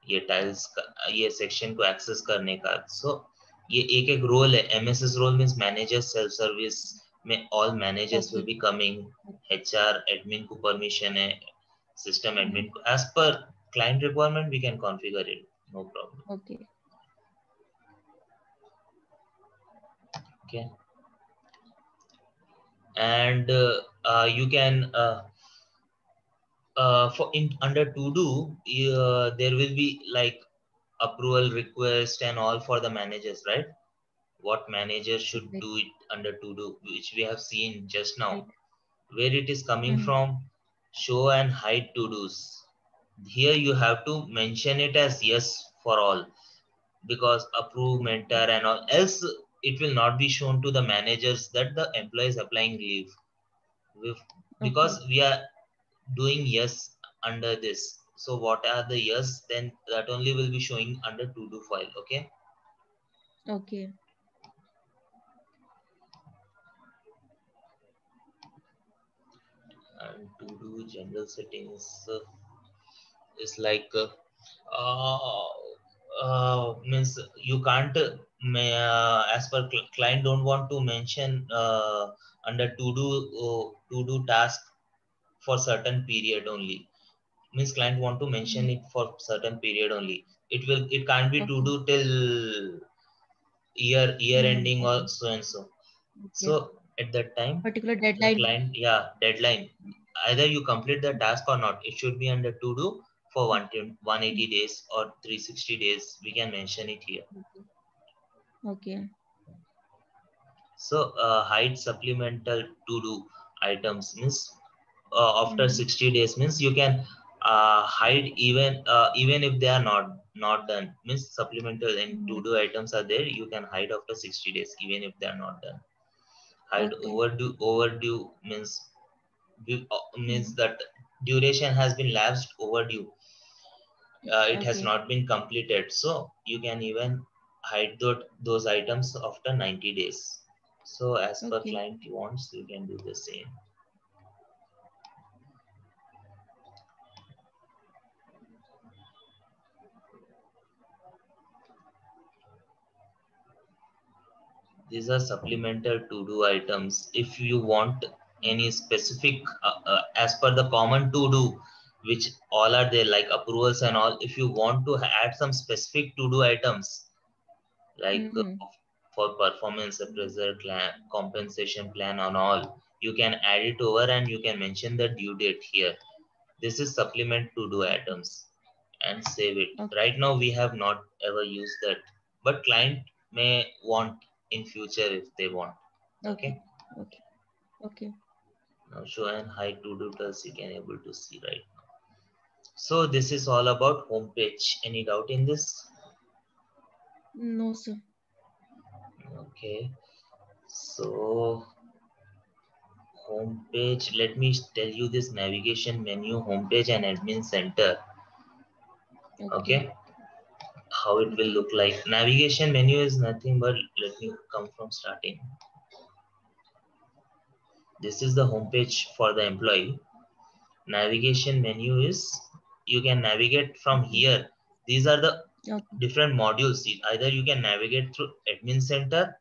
ये टाइल्स का, ये सेक्शन को एक्सेस करने का. सो ये एक एक रोल है. MSS role means manager self service में all managers will be coming. HR admin को परमिशन है, सिस्टम एडमिन को. As per client requirement we can configure it, no problem. Okay. Okay. And you can for in under to do, there will be like approval request and all for the managers, right? What manager should do it under to do, which we have seen just now. Where it is coming from, show and hide to do's. Here you have to mention it as yes for all, because approve, mentor and all, else it will not be shown to the managers that the employee is applying leave. Because we are doing yes under this, so what are the yes, then that only will be showing under to do file. Okay. Okay. And to do general settings is like means you can't as per client don't want to mention under to do task for certain period only. Means client want to mention it for certain period only. It can't be to do till year ending or so and so. So at that time particular deadline, the client, deadline, either you complete the task or not, it should be under to do for 180 days or 360 days, we can mention it here. Okay. So hide supplemental to do items means after 60 days, means you can hide even if they are not done. Means supplemental and to do items are there, you can hide after 60 days even if they are not done. Hide overdue means means that duration has been lapsed, overdue, it has not been completed, so you can even hide those items after 90 days. So as per client wants, you can do the same. These are supplemental to do items. If you want any specific as per the common to do, which all are there like approvals and all, if you want to add some specific to do items like for performance appraisal plan, compensation plan and all, you can add it over and you can mention the due date here. This is supplement to do items and save it. Right now we have not ever used that, but client may want in future if they want. Okay. Now show and hide to do tasks you can able to see right now. So this is all about home page. Any doubt in this? No sir. Okay, so home page, let me tell you this navigation menu, home page and admin center. Okay, how it will look like. Navigation menu is nothing but, let me come from starting. This is the home page for the employee. Navigation menu is, you can navigate from here. These are the different modules. Either you can navigate through admin center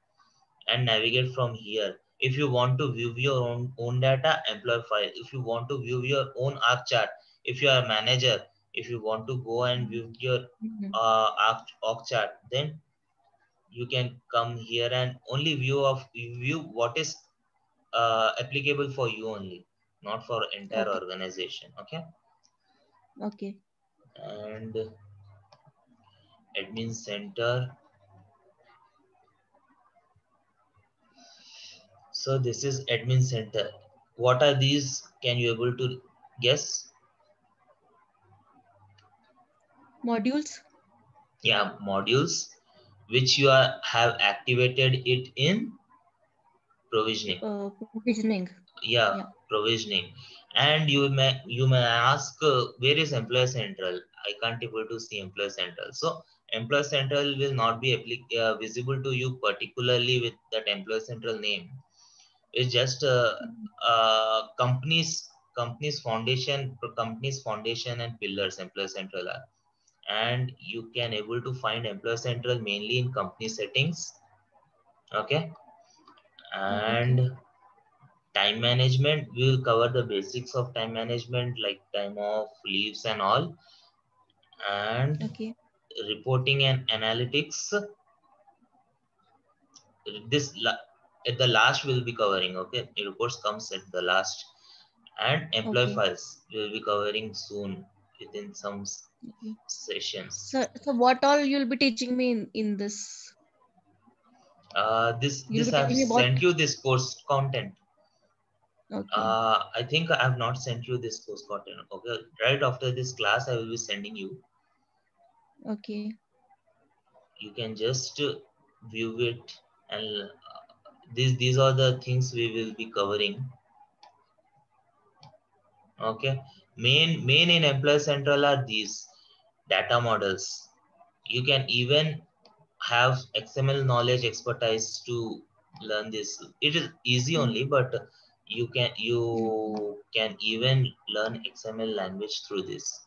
and navigate from here. If you want to view your own data, employee file. If you want to view your own org chart, if you are a manager, if you want to go and view your org chart, then you can come here and only view what is applicable for you only, not for entire Okay. organization. Okay. Okay. And admin center. So this is admin center. What are these? Can you able to guess? Modules. Yeah, modules which you have activated it in provisioning. Provisioning. Yeah, Yeah. provisioning. And you may ask, where is employee central? I can't able to see employee central. So employee central will not be visible to you particularly with that employee central name. It's just company's foundation and pillars employee central are. And you can able to find employee central mainly in company settings. Okay. Okay. And time management, we will cover the basics of time management like time off, leaves and all. And Okay. reporting and analytics, this at the last we'll be covering. Okay, reports comes at the last. And employee Okay. files we will be covering soon within some Okay. sessions. So what all you'll be teaching me in this? This You'll be I've telling me about. sent you this course content. Okay. I think I have not sent you this course content. Okay, right after this class I will be sending you. Okay. You can just view it. And these are the things we will be covering. Okay, main in employee central are these data models. You can even have XML knowledge expertise to learn this. It is easy only, but you can even learn XML language through this.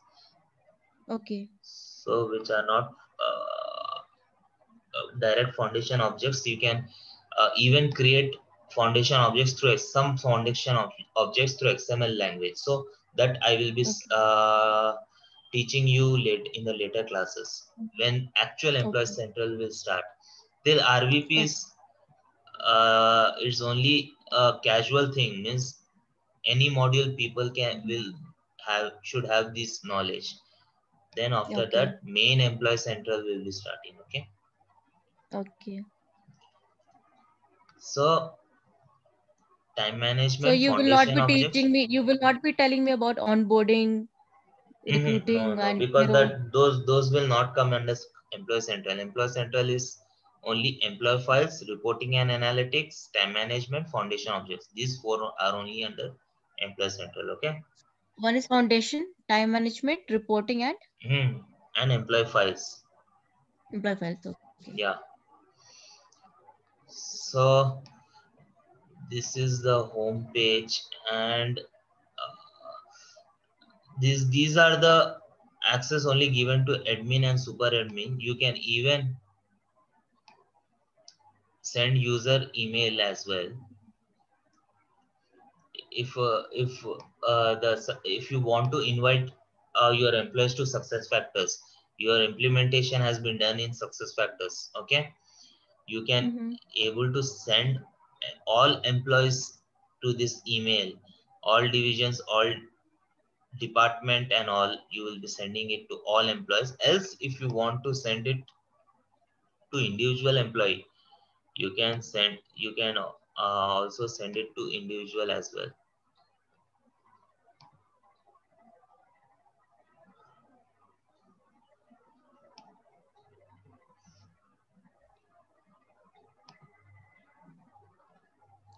Okay. So which are not direct foundation objects. You can even create foundation objects through some foundation objects through XML language. So that I will be Okay. teaching you late in the later classes when actual employee Okay. central will start. Till RVP Okay. is it's only a casual thing, means any module people will have should have this knowledge. Then after Okay. that main employee central will be starting. Okay. Okay. So time So management you will not foundation be objects. teaching me. You will not be telling me about onboarding, No, recruiting, no, and because payroll. those will not come under employee central. Employee central is only employee files, reporting and analytics, time management, foundation objects. These four are only under employee central. Okay. One is foundation, time management, reporting, and And employee files. employee files. Okay. Yeah. So this is the home page, and these are the access only given to admin and super admin. You can even send user email as well. If you want to invite your employees to success factors, your implementation has been done in success factors. Okay, you can Mm-hmm. able to send all employees to this email, all divisions, all department and all. You will be sending it to all employees. Else if you want to send it to individual employee, you can also send it to individual as well.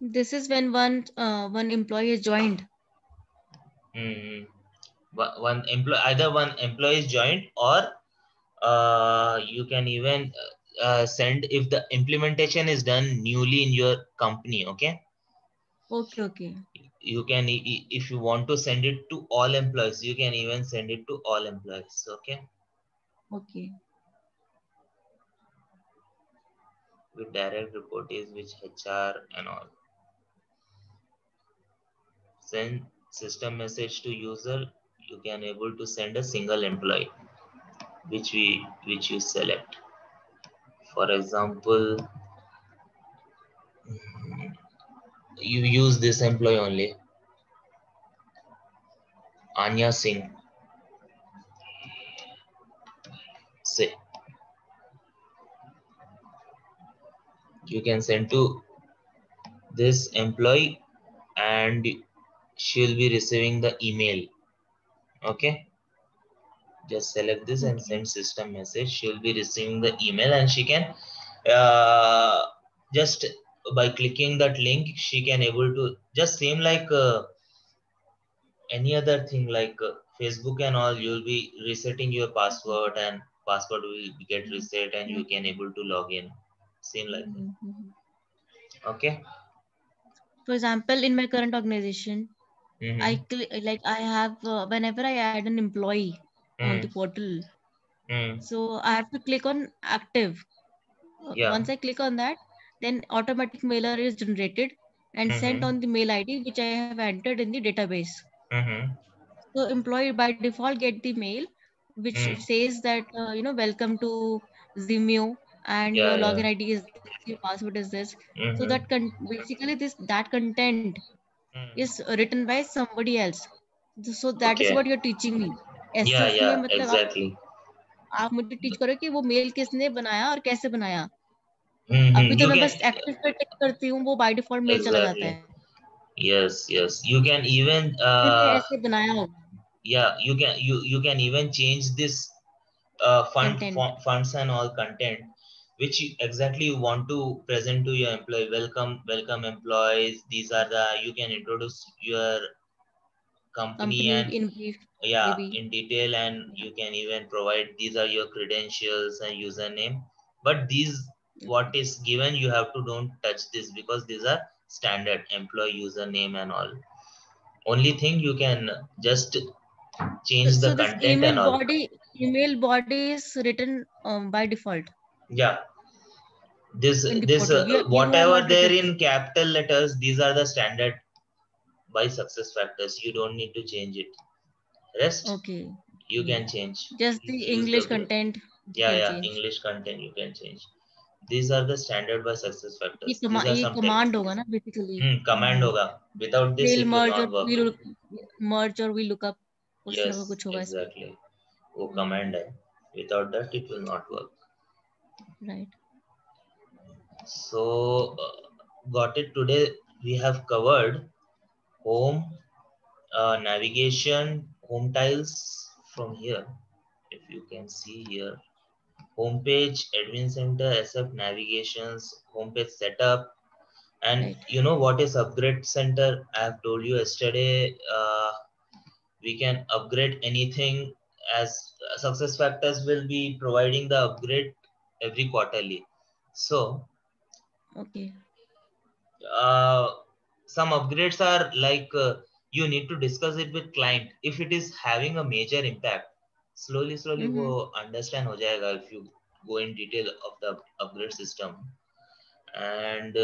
This is when one employee is joined. Hmm. One employee, either one employee is joined, or you can even send if the implementation is done newly in your company. Okay, Okay. Okay. you can if you want to send it to all employees, you can even send it to all employees. Okay, Okay. with direct report is which HR and all. Send system message to user. you can able to send a single employee which you select. For example, you use this employee only, Anya Singh, say. You can send to this employee and she'll be receiving the email. Okay, just select this and Okay. send system message. She'll be receiving the email and she can uh, just by clicking that link she can able to just same like any other thing like Facebook and all. You'll be resetting your password and password will get reset and you can able to log in, same like that. Okay. For example, in my current organization, I have whenever I add an employee on the portal, so I have to click on active. Yeah. Once I click on that, then automatic mailer is generated and sent on the mail ID which I have entered in the database. So employee by default get the mail which says that welcome to Zimeo and your Yeah, login ID is this, your password is this. yeah. So that basically that content is written by somebody else. So that is Okay. what you're teaching me. Yeah, SFA yeah, मतलब exactly. आप मुझे teach करो कि वो mail किसने बनाया और कैसे बनाया. अभी तो You मैं can बस एक्टिव पे टिक करती हूँ, वो बाय डिफॉल्ट मेल चला जाता exactly. है. Yes, yes. You can even मैंने ऐसे बनाया होगा yeah, you can even change this content. funds and all content which exactly you want to present to your employee. Welcome employees. These are the you can introduce your company company and in brief may yeah be. in detail and you can even provide these are your credentials and username, but these what is given you have to don't touch this because these are standard employee username and all. Only thing you can just change the So this content and all. email body is written by default Yeah, in the this portal. You have whatever not there written in this. capital letters, these are the standard by success factors. You don't need to change it. Rest Okay. you Okay. can change. Just the Use the English word. content you Yeah, can yeah, change. English content you can change. These are the standard by success factors. These are ये some tech. Command होगा ना basically. Command hoga. Without this We'll it will not work. merge or we look up उस तरह का Yes, कुछ होगा इसमें. exactly. वो command hai. Without that it will not work. Right. So got it. Today we have covered home, navigation, home tiles from here. If you can see here, homepage, admin center, SF navigations, homepage setup, and Right. you know what is upgrade center? I have told you yesterday. We can upgrade anything as success factors will be providing the upgrade every quarterly. So Okay. uh, some upgrades are like you need to discuss it with client if it is having a major impact. Slowly वो understand हो जाएगा if you go in detail of the upgrade system. And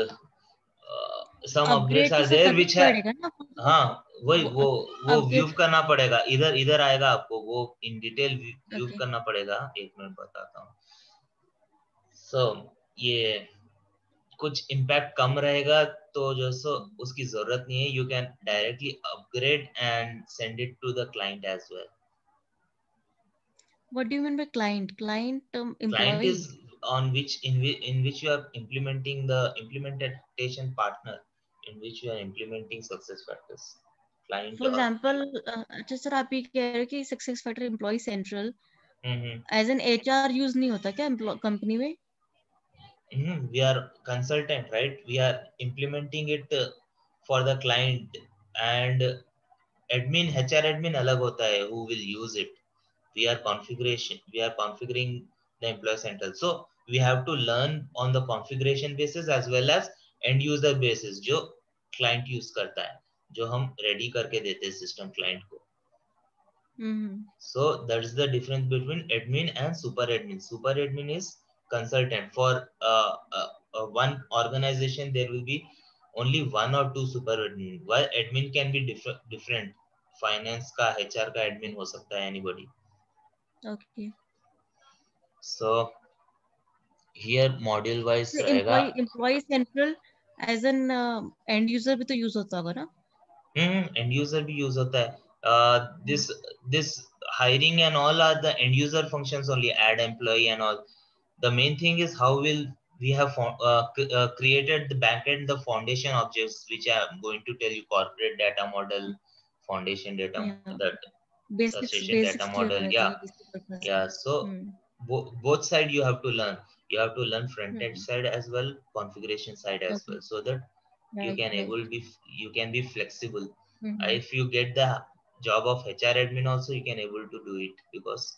some upgrades upgrade तो are फिर there करना which है. पड़ेगा ना. हाँ वही वो वो व्यू अपग्रेड. करना पड़ेगा. इधर इधर आएगा आपको वो इन डिटेल व्यू ओके. करना पड़ेगा. एक मिनट बताता हूँ. So ये कुछ इम्पैक्ट कम रहेगा तो जो सो उसकी जरूरत नहीं है. You can directly upgrade and send it to the client as well. What do you mean by client? Client Client employee. is on in which you are implementing the implementation partner in which you are implementing success factors. Client For or example, अच्छा sir आप ये कह रहे हो कि success factor employee central as an HR use नहीं होता क्या कंपनी में? we are consultant, right? We are implementing it for the client and admin HR admin alag hota hai who will use it. We are configuring the employee center, so we have to learn on the configuration basis as well as end user basis जो client use करता है, जो हम ready करके देते हैं system client को. So that's the difference between admin and super admin. Super admin is consultant for one organization. There will be only one or two super admin, while admin can be different finance का HR का admin हो सकता है anybody. Okay. So here module wise रहेगा. Employee central as an end user भी तो use होता होगा ना? End user भी यूज होता है. This hiring and all are the end user functions only, add employee and all. The main thing is how will we have created the backend, the foundation objects, which I am going to tell you: corporate data model, foundation data, that substation data model. Yeah. So both side you have to learn. You have to learn front end side as well, configuration side as well, so that you can be flexible. If you get the job of HR admin also, you can able to do it because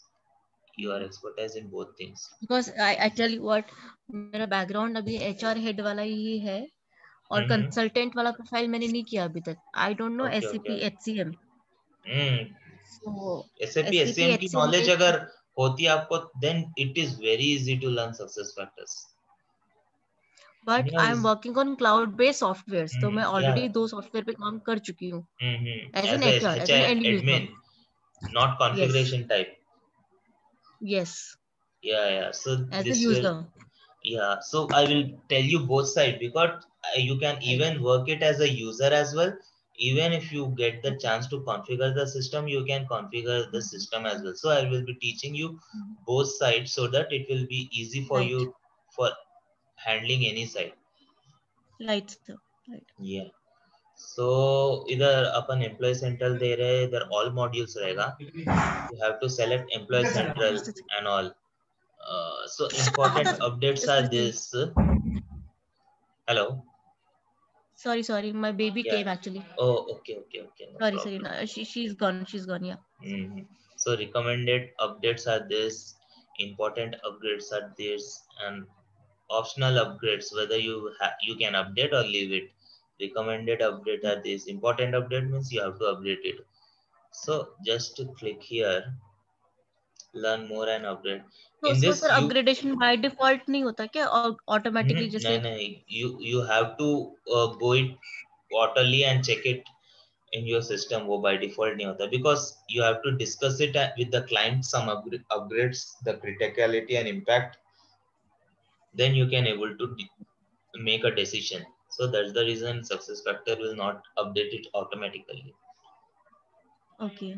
you are expertise in both things. Because I tell you what, मेरा background अभी HR head वाला ही है और consultant वाला profile मैंने नहीं किया अभी तक. I don't know SAP HCM. So SAP HCM की knowledge अगर होती है आपको, then it is very easy to learn SuccessFactors. But I'm working on cloud-based softwares. तो मैं already 2 software पे काम कर चुकी हूँ. As an HR, as an end user. Admin, not configuration type. Yes. Yeah. So as this a user. will. Yeah. So I will tell you both sides, because you can even work it as a user as well. Even if you get the chance to configure the system, you can configure the system as well. So I will be teaching you both sides so that it will be easy for you for handling any side. Right. Yeah. So इधर अपन employee central दे रहे, इधर all modules रहेगा. You have to select employee central and all. So important updates are this. Hello. Sorry. My baby came actually. Oh, okay. No Sorry. No, she's gone. Yeah. So recommended updates are this. Important upgrades are this, and optional upgrades, whether you can update or leave it. Recommended update are this. Important update means you have to update it. So just to click here, learn more and upgrade. So sir, upgradation by default नहीं होता क्या? Automatically जैसे? नहीं. You have to go it quarterly and check it in your system. वो by default नहीं होता, because you have to discuss it with the client, some upgrades, the criticality and impact. Then you can able to make a decision. So that's the reason SuccessFactors will not update it automatically. Okay.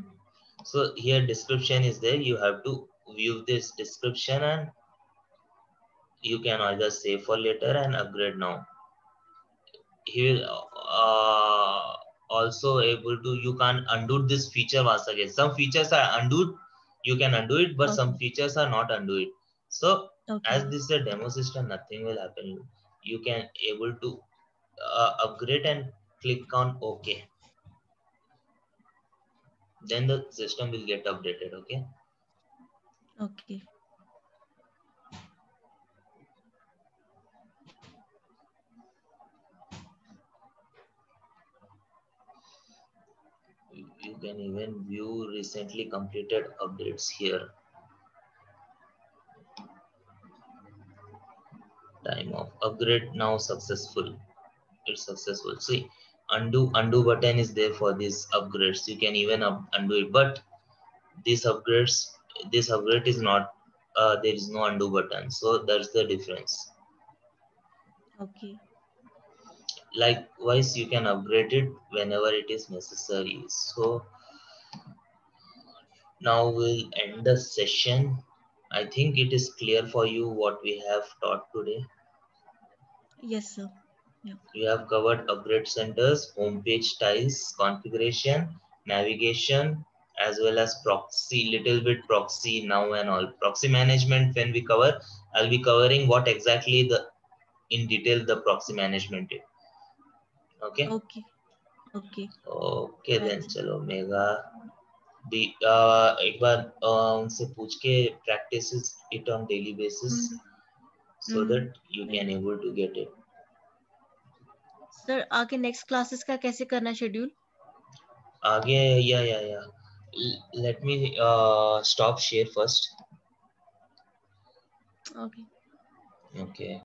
So here description is there. You have to view this description and you can either save for later and upgrade now. He will also able to, you can undo this feature once again. Some features are undone, you can undo it, but some features are not undo it. So as this is a demo system, nothing will happen. You can able to upgrade and click on OK. Then the system will get updated. Okay. You can even view recently completed updates here. Time of upgrade now successful. It's successful. See, undo button is there for these upgrades. You can even undo it, but this upgrade is not, there is no undo button, so that's the difference. Okay. Likewise, you can upgrade it whenever it is necessary. So now we'll end the session. I think it is clear for you what we have taught today. Yes, sir. Yeah. You have covered upgrade centers, homepage styles, configuration, navigation, as well as proxy, little bit proxy now and all. Proxy management, when we cover, I'll be covering what exactly in detail the proxy management is. Okay? Okay, then चलो mega एक बार उनसे पूछ के practice it on daily basis so that you can able to get it. Sir, आगे next classes का कैसे करना schedule? आगे yeah. Let me stop share first. Okay.